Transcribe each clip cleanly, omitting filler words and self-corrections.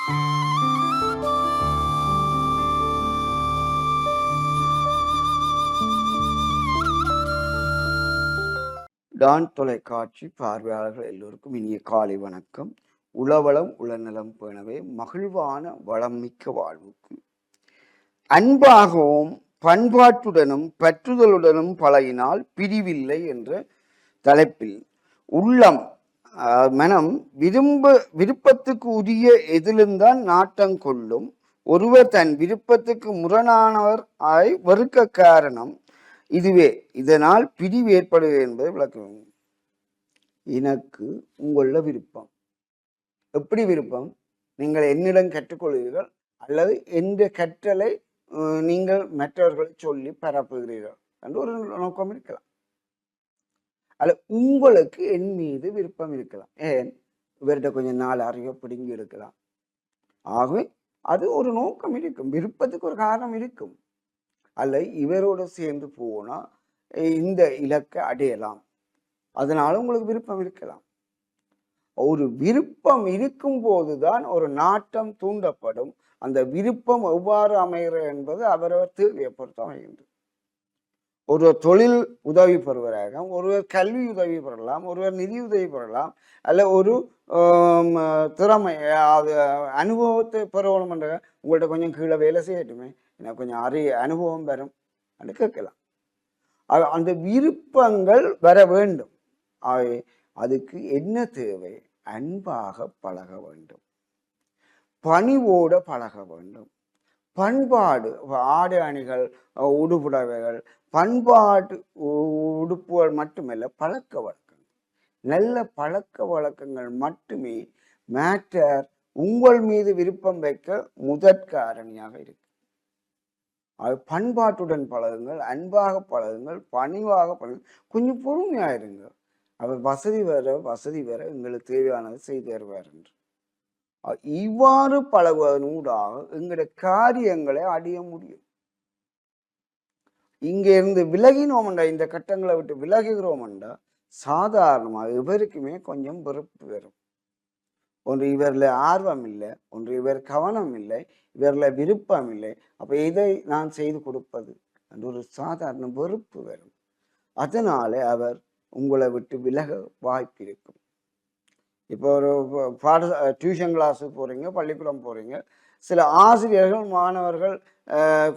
Don தொலைக்காட்சி பார்வையாளர்கள் எல்லோருக்கும் இனிய காலை வணக்கம். உளவளம் உளநலம் பேணவே மகிழ்வான வளம் மிக்க வாழ்வுக்கு அன்பாகவும் பண்பாட்டுடனும் பற்றுதலுடனும் பழகினால் பிரிவில்லை என்ற தலைப்பில் உள்ளம் மனம் விருப்பத்துக்கு உரிய எதிலும்தான் நாட்டம் கொள்ளும். ஒருவர் தன் விருப்பத்துக்கு முரணானவர் ஆய் வெறுக்க காரணம் இதுவே. இதனால் பிரிவு ஏற்படுகிறது என்பதை விளக்கம். எனக்கு உங்கள விருப்பம். எப்படி விருப்பம்? நீங்கள் என்னிடம் கற்றுக்கொள்கிறீர்கள் அல்லது எந்த கற்றலை நீங்கள் மற்றவர்களை சொல்லி பரப்புகிறீர்கள் என்று ஒரு நோக்கம் இருக்கலாம். அல்ல உங்களுக்கு என் மீது விருப்பம் இருக்கலாம். ஏன் இவர்கிட்ட கொஞ்சம் நாள் அறிவை பிடுங்கி இருக்கலாம். ஆகவே அது ஒரு நோக்கம் இருக்கும். விருப்பத்துக்கு ஒரு காரணம் இருக்கும். அல்ல இவரோடு சேர்ந்து போனா இந்த இலக்கை அடையலாம், அதனால உங்களுக்கு விருப்பம் இருக்கலாம். ஒரு விருப்பம் இருக்கும் போதுதான் ஒரு நாட்டம் தூண்டப்படும். அந்த விருப்பம் எவ்வாறு அமைகிறது என்பது அவரவர் தேவையை பொறுத்து அமைகின்றது. ஒரு தொழில் உதவி பெறுவராக, ஒருவர் கல்வி உதவி பெறலாம், ஒருவர் நிதி உதவி பெறலாம், அல்ல ஒரு திறமை அனுபவத்தை பெறணும் என்ற உங்கள்கிட்ட கொஞ்சம் கீழே வேலை செய்யட்டுமே, எனக்கு கொஞ்சம் அனுபவம் வரும் என்று கேட்கலாம். அந்த விருப்பங்கள் வர வேண்டும். அதுக்கு என்ன தேவை? அன்பாக பழக வேண்டும், பணிவோட பழக வேண்டும். பண்பாடு, ஆடை அணிகள், உடுப்புடவைகள், பண்பாட்டு உடுப்புகள் மட்டுமல்ல, பழக்க வழக்கங்கள், நல்ல பழக்க வழக்கங்கள் மட்டுமே மேட்டர் உங்கள் மீது விருப்பம் வைக்க முதற் காரணியாக இருக்கு. அது பண்பாட்டுடன் பழகுங்கள், அன்பாக பழகுங்கள், பணிவாக பழகுங்கள், கொஞ்சம் பொறுமையாயிருங்கள். அவர் வசதி வர எங்களுக்கு தேவையானது செய்து தருவார் என்று. இவ்வாறு பழகுவதனூடாக எங்களுடைய காரியங்களை அடைய முடியும். இங்க இருந்து விலகினோம்டா, இந்த கட்டங்களை விட்டு விலகுகிறோம்டா, சாதாரணமாக இவருக்குமே கொஞ்சம் வெறுப்பு வரும். ஒன்று இவரில் ஆர்வம் இல்லை, ஒன்று இவர் கவனம் இல்லை, இவரில் விருப்பம் இல்லை. அப்ப இதை நான் செய்து கொடுப்பது என்று ஒரு சாதாரண வெறுப்பு வரும். அதனால அவர் உங்களை விட்டு விலக வாய்ப்பு இருக்கும். இப்போ ஒரு டியூஷன் கிளாஸுக்கு போறீங்க, பள்ளிக்கூடம் போறீங்க, சில ஆசிரியர்கள் மாணவர்கள்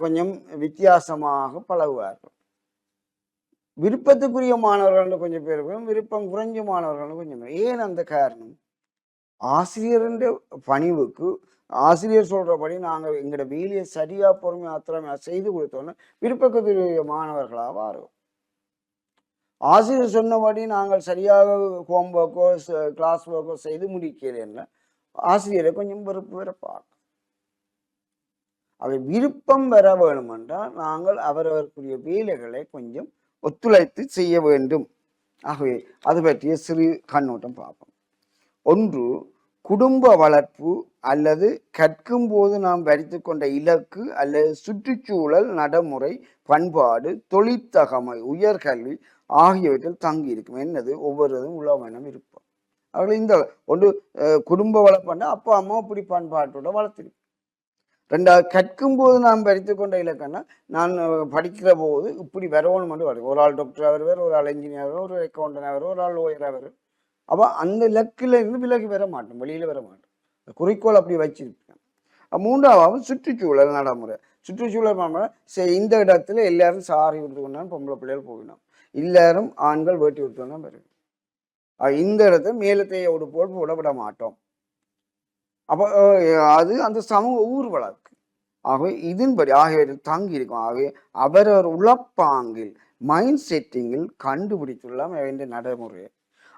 கொஞ்சம் வித்தியாசமாக பழகுவார்கள். விருப்பத்துக்குரிய மாணவர்கள் கொஞ்சம் பேர், விருப்பம் குறைஞ்ச மாணவர்கள் கொஞ்சம் பேர். ஏன் அந்த காரணம்? ஆசிரியரின் பணிவுக்கு ஆசிரியர் சொல்றபடி நாங்கள் எங்களோட வேலையை சரியா பொறுமையா அத்திறமையா செய்து கொடுத்தோன்னு விருப்பத்துக்குரிய மாணவர்களாக வரும். ஆசிரியர் சொன்னபடி நாங்கள் சரியாக ஹோம் ஒர்க்கோ கிளாஸ் ஒர்க்கோ செய்து முடிக்கிறேன்னா ஆசிரியரை கொஞ்சம் வெறுப்பு வர பார்க்கும். அவை விருப்பம் வர வேணுமென்றால் நாங்கள் அவரவருக்குரிய வேலைகளை கொஞ்சம் ஒத்துழைத்து செய்ய வேண்டும். ஆகவே அது பற்றிய சிறு கண்ணோட்டம் பார்ப்போம். ஒன்று, குடும்ப வளர்ப்பு அல்லது கற்கும் போது நாம் வரித்து கொண்ட இலக்கு அல்லது சுற்றுச்சூழல், நடைமுறை, பண்பாடு, தொழிற்தகமை, உயர்கல்வி ஆகியவற்றில் தங்கி இருக்கும். என்னது? ஒவ்வொருவரும் உளவனம் இருப்போம். அவர்கள் இந்த ஒன்று குடும்ப வளர்ப்புன்னா அப்பா அம்மா இப்படி பண்பாட்டோட வளர்த்திருக்கும். ரெண்டாவது, கற்கும் போது நாம் வரித்து கொண்ட இலக்கன்னா நான் படிக்கிற போது இப்படி வரணும் என்று வரும். ஒரு ஆள் டாக்டர் ஆவர், ஒரு ஆள் இன்ஜினியர், ஒரு அக்கௌண்டன்ட் ஆவர், ஒரு ஆள் லோயர் ஆவர். அப்போ அந்த இலக்கில் இருந்து விலகி வர மாட்டோம், வெளியில வர மாட்டோம். குறிக்கோள் அப்படி வச்சிருக்கேன். மூன்றாவது, சுற்றுச்சூழல் நடைமுறை. சுற்றுச்சூழல் இந்த இடத்துல எல்லாரும் சாரி விடுத்துக்கொண்டாலும் பொம்பளை பிள்ளைகள் போகணும், எல்லாரும் ஆண்கள் வேட்டி விடுத்தோம்னா வரும். இந்த இடத்துல மேலத்தைய உடுப்போல் போட விட மாட்டோம். அப்போ அது அந்த சமூக ஊர் வழக்கு. ஆகவே இதன்படி ஆகியவற்றில் தங்கி இருக்கும். ஆகவே அவரவர் உளப்பாங்கில் மைண்ட் செட்டிங்கில் கண்டுபிடித்துள்ள வேண்டிய நடைமுறை.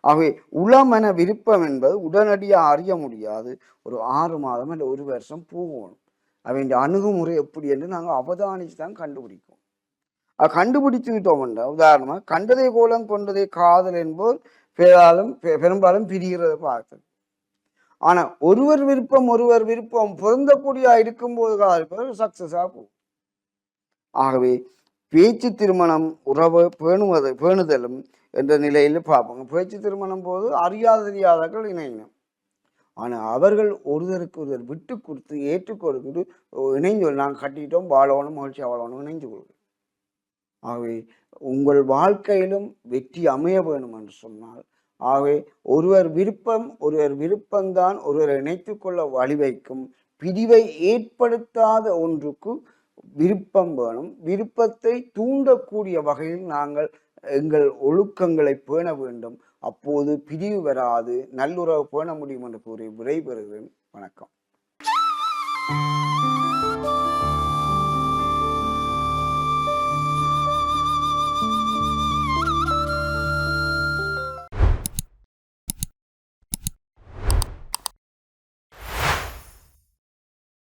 ஆகவே உளமன விருப்பம் என்பது உடனடியாக அறிய முடியாது. ஒரு 6 மாதம் இல்லை 1 வருஷம் போகணும். அவன் அணுகுமுறை எப்படி என்று நாங்கள் அவதானித்து தான் கண்டுபிடிக்கும். கண்டுபிடித்துக்கிட்டோம் என்ற உதாரணமாக கண்டதை கோலம் கொண்டதை காதல் என்போர் பெரும்பாலும் பிரிகிறத பார்த்தது. ஆனா ஒருவர் விருப்பம் பொருந்தக்கூடிய இருக்கும்போது காதல் சக்சஸா போகும். ஆகவே பேச்சு திருமணம் உறவு பேணுதலும் என்ற நிலையில் பார்ப்போங்க. பேச்சு திருமணம் போது அறியாத தெரியாதவர்கள் இணையணும். ஆனால் அவர்கள் ஒருவருக்கு ஒருவர் விட்டு கொடுத்து ஏற்றுக்கொண்டு இணைந்து நாங்கள் கட்டிட்டோம் வாழணும் மகிழ்ச்சியாக வாழணும் இணைந்து கொள்வோம். ஆகவே உங்கள் வாழ்க்கையிலும் வெற்றி அமைய வேணும் என்று சொன்னால் ஆகவே ஒருவர் விருப்பம்தான் ஒருவர் இணைத்து கொள்ள வழிவைக்கும். பிரிவை ஏற்படுத்தாத ஒன்றுக்கு விருப்பம் வேணும். விருப்பத்தை தூண்டக்கூடிய வகையில் நாங்கள் எங்கள் ஒழுக்கங்களை பேண வேண்டும். அப்போது பிரிவு வராது, நல்லுறவு பேண முடியும் என்று கூறி விடைபெறுகிறேன். வணக்கம்.